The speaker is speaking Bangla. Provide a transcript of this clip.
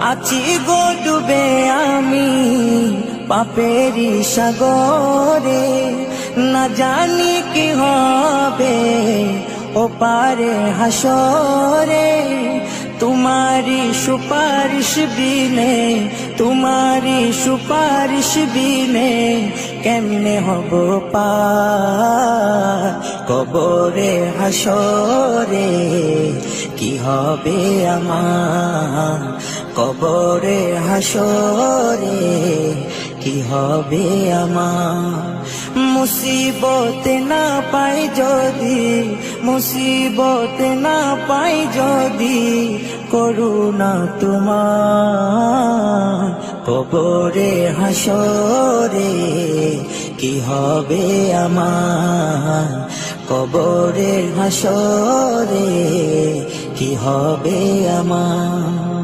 আছি গো ডুবে আমি পাপেরি সাগরে, না জানি কি হবে ও পারে হাসরে। তোমারি সুপারিশ বিনে, তোমারি সুপারিশ বিনে কেমনে হব পার কবরে হাসরে। কি হবে আমার কবরে হাসরে, কি হবে আমার। মুসিবত না পাই যদি, মুসিবত না পাই যদি করুণা তোমার কবরে হাসরে। কি হবে আমার কবরে হাসরে, কি হবে আমার।